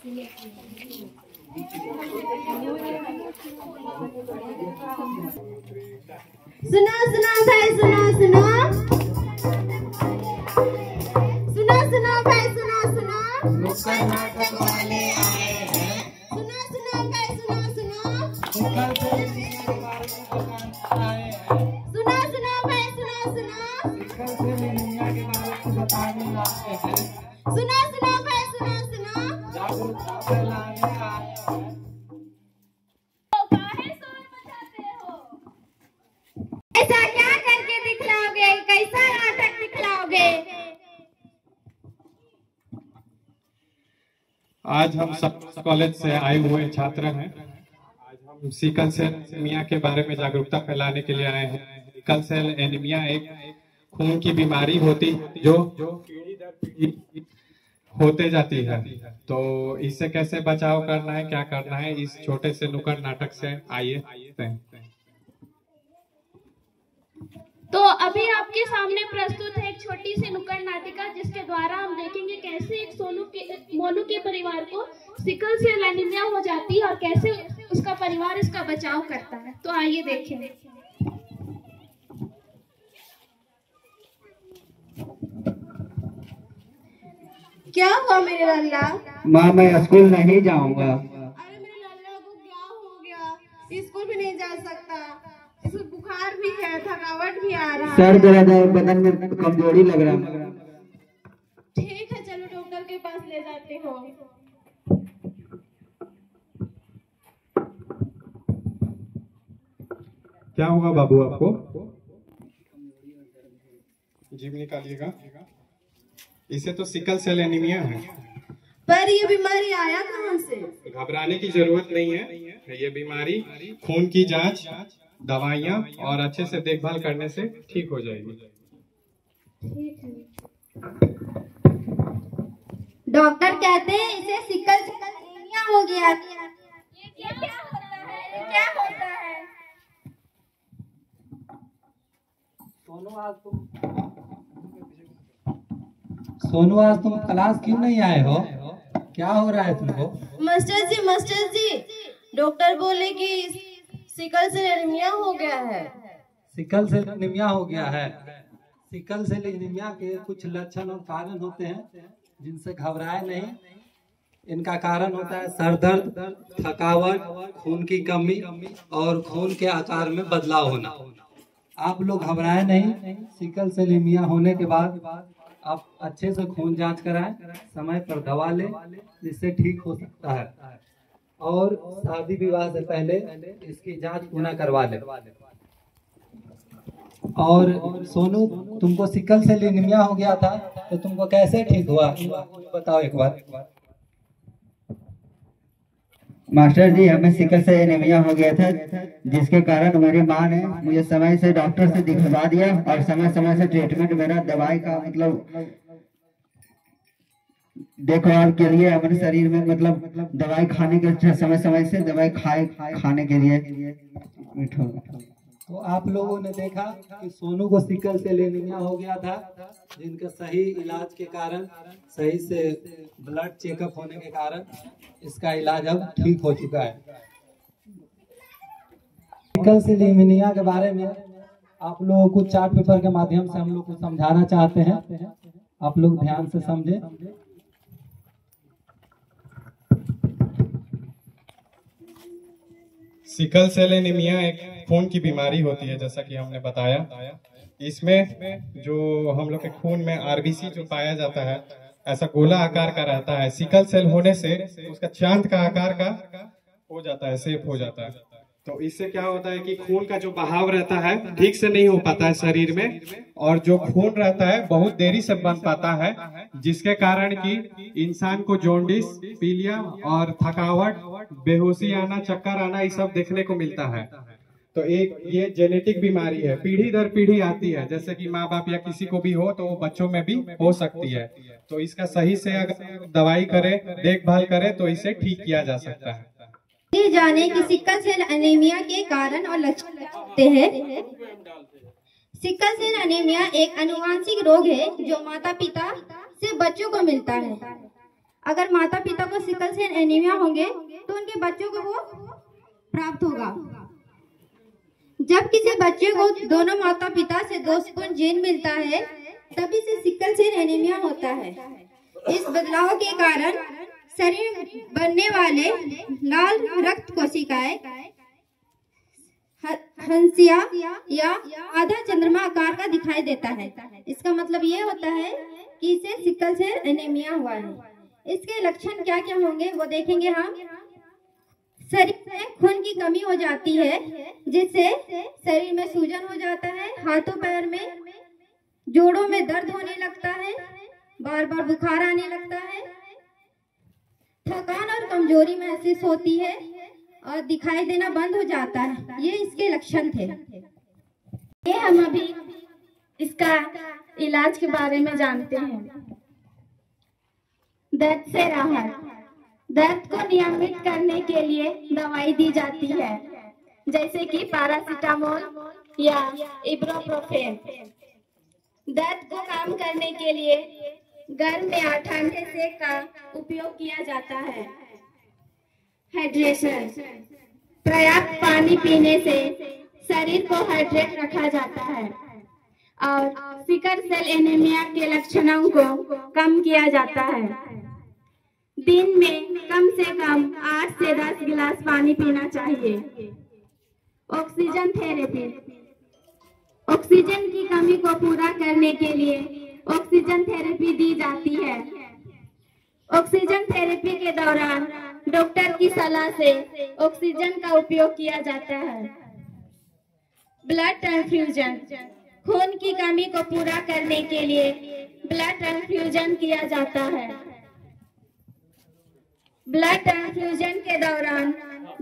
सुनो सुनो भाई सुनो सुनो सुनो सुनो भाई सुनो सुनो नुक्कड़ नाटक वाले आए हैं। सुनो सुनो भाई सुनो सुनो सुनो सुनो भाई सुनो सुनो सुनो सुनो भाई सुनो सुनो ऐसा क्या करके दिखलाओगे? कैसा नाटक दिखलाओगे? आज हम सब कॉलेज से आए हुए छात्र हैं। आज हम सिकल सेल एनीमिया के बारे में जागरूकता फैलाने के लिए आए हैं। सिकल सेल एनीमिया एक खून की बीमारी होती जो पीढ़ी दर पीढ़ी होते जाती है। तो इससे कैसे बचाव करना है, क्या करना है, इस छोटे से नुक्कड़ नाटक से आइए। तो अभी आपके सामने प्रस्तुत है एक छोटी सी नुक्कड़ नाटिका, जिसके द्वारा हम देखेंगे कैसे एक मोनू के परिवार को सिकल सेल एनीमिया हो जाती है और कैसे उसका परिवार इसका बचाव करता है। तो आइए देखें। क्या हुआ मेरे लल्ला? माँ मैं स्कूल नहीं जाऊंगा। अरे मेरे लल्ला को क्या हो गया? स्कूल भी नहीं जा सकता, इसको बुखार भी है, थकावट भी आ रहा है, सर दर्द है, बदन में कमजोरी लग रहा है। ठीक है चलो डॉक्टर के पास ले जाते हो। क्या हुआ बाबू आपको? जीभ निकालिएगा। इसे तो सिकल सेल एनीमिया है। पर ये बीमारी आया कहाँ से? घबराने की जरूरत नहीं है। ये बीमारी खून की जांच, दवाइयाँ और अच्छे से देखभाल करने से ठीक हो जाएगी। ठीक है। डॉक्टर कहते हैं इसे सिकल सेल एनीमिया हो गया। ये क्या होता है? ये क्या होता है? सोनू आज तुम क्लास क्यों नहीं आए हो? क्या हो रहा है तुमको? मास्टर जी डॉक्टर बोले कि सिकल सेल एनीमिया हो गया है। सिकल सेल एनीमिया हो गया है। सिकल सेल एनीमिया के कुछ लक्षण और कारण होते हैं जिनसे घबराए नहीं। इनका कारण होता है सर दर्द, थकावट, खून की कमी और खून के आकार में बदलाव होना। आप लोग घबराए नहीं। सिकल सेल एनीमिया होने के बाद आप अच्छे से खून जांच कराएं, समय पर दवा लें, जिससे ठीक हो सकता है। और शादी विवाह से पहले इसकी जांच पुनः करवा लें। और सोनू तुमको सिकल सेल एनीमिया हो गया था, तो तुमको कैसे ठीक हुआ बताओ एक बार। मास्टर जी हमें सिकल सेल एनीमिया हो गया था, जिसके कारण मेरी माँ ने मुझे समय से डॉक्टर से दिखवा दिया और समय समय से ट्रीटमेंट, मेरा दवाई का मतलब देखभाल के लिए हमारे शरीर में मतलब दवाई खाने के समय समय से दवाई खाने के लिए। तो आप लोगों ने देखा कि सोनू को सिकल सेल एनीमिया हो गया था, जिनका सही इलाज के कारण, सही से ब्लड चेकअप होने के कारण इसका इलाज अब ठीक हो चुका है। सिकल सेल एनीमिया के बारे में आप लोगों को चार्ट पेपर के माध्यम से हम लोग को समझाना चाहते हैं। आप लोग ध्यान से समझें। सिकल सेल एनीमिया एक खून की बीमारी होती है, जैसा कि हमने बताया। इसमें जो हम लोग के खून में आरबीसी जो पाया जाता है, ऐसा गोला आकार का रहता है। सिकल सेल होने से उसका चांद का आकार का हो जाता है, शेप हो जाता है। तो इससे क्या होता है कि खून का जो बहाव रहता है ठीक से नहीं हो पाता है शरीर में, और जो खून रहता है बहुत देरी से बन पाता है, जिसके कारण कि इंसान को जॉन्डिस, पीलिया और थकावट, बेहोशी आना, चक्कर आना, ये सब देखने को मिलता है। तो एक ये जेनेटिक बीमारी है, पीढ़ी दर पीढ़ी आती है। जैसे कि माँ बाप या किसी को भी हो तो वो बच्चों में भी हो सकती है। तो इसका सही से अगर दवाई करे, देखभाल करे तो इसे ठीक किया जा सकता है। जाने कि सिकल सेल एनीमिया के कारण और लक्षण होते हैं। सिकल सेल एनीमिया एक आनुवंशिक रोग है जो माता पिता से बच्चों को मिलता है। अगर माता पिता को सिकल सेल एनीमिया होंगे तो उनके बच्चों को वो प्राप्त होगा। जब किसी बच्चे को दोनों माता पिता से 2 स्पून जीन मिलता है तभी से सिकल सेल एनीमिया होता है। इस बदलाव के कारण शरीर में बनने वाले लाल रक्त कोशिकाएं हंसिया या आधा चंद्रमा आकार का दिखाई देता है। इसका मतलब ये होता है कि इसे सिकल सेल एनीमिया हुआ है। इसके लक्षण क्या क्या होंगे वो देखेंगे हम। शरीर में खून की कमी हो जाती है जिससे शरीर में सूजन हो जाता है, हाथों पैर में जोड़ों में दर्द होने लगता है, बार बार बुखार आने लगता है, थकान और कमजोरी महसूस होती है और दिखाई देना बंद हो जाता है। ये इसके लक्षण थे। ये हम अभी इसका इलाज के बारे में जानते हैं। दर्द से राहत। दर्द को नियमित करने के लिए दवाई दी जाती है जैसे कि पैरासीटामोल या इब्रोप्रोफेन। दर्द को कम करने के लिए गर्म या ठंडे सेक का उपयोग किया जाता है। हाइड्रेशन। पर्याप्त पानी पीने से शरीर को हाइड्रेट रखा जाता है और सिकल सेल एनीमिया के लक्षणों को कम किया जाता है। दिन में कम से कम 8 से 10 गिलास पानी पीना चाहिए। Oxygen therapy. ऑक्सीजन की कमी को पूरा करने के लिए ऑक्सीजन थेरेपी दी जाती है। ऑक्सीजन थेरेपी के दौरान डॉक्टर की सलाह से ऑक्सीजन का उपयोग किया जाता है। Blood transfusion. खून की कमी को पूरा करने के लिए ब्लड ट्रांसफ्यूजन किया जाता है। ब्लड ट्रांसफ्यूजन के दौरान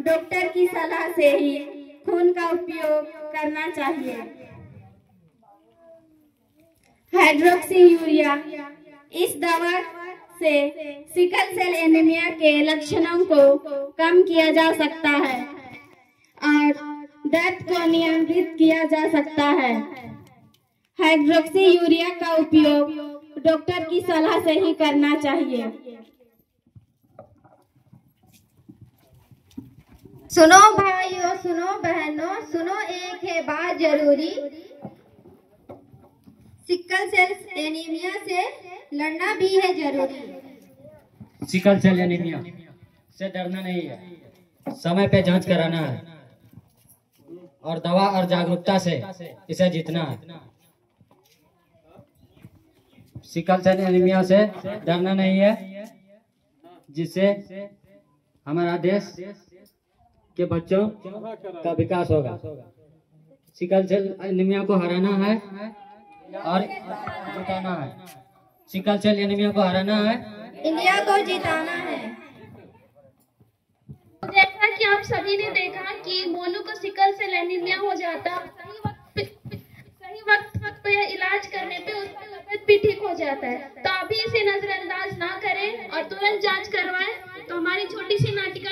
डॉक्टर की सलाह से ही खून का उपयोग करना चाहिए। हाइड्रोक्सीयूरिया। इस दवा से सिकल सेल एनीमिया के लक्षणों को कम किया जा सकता है और दर्द को नियंत्रित किया जा सकता है। हाइड्रोक्सीयूरिया का उपयोग डॉक्टर की सलाह से ही करना चाहिए। सुनो भाइयों, सुनो बहनों, सुनो एक है बात जरूरी। सिकल सेल एनीमिया से लड़ना भी है जरूरी। सिकल सेल एनीमिया से डरना नहीं है, समय पे जांच कराना है और दवा और जागरूकता से इसे जीतना है। सिकल सेल एनीमिया से डरना नहीं है, जिससे हमारा देश के बच्चों का विकास होगा। सिकल सेल एनीमिया को हराना है और जिताना है। सिकल सेल एनीमिया को हराना है, इंडिया को जिताना है। जैसा कि आप सभी ने देखा कि मोनू को सिकल सेल एनीमिया हो जाता, सही वक्त पे इलाज करने पे उसका तबीयत भी ठीक हो जाता है। तो अभी इसे नजरअंदाज ना करें और तुरंत जांच करवाएं। तो हमारी छोटी सी नाटिका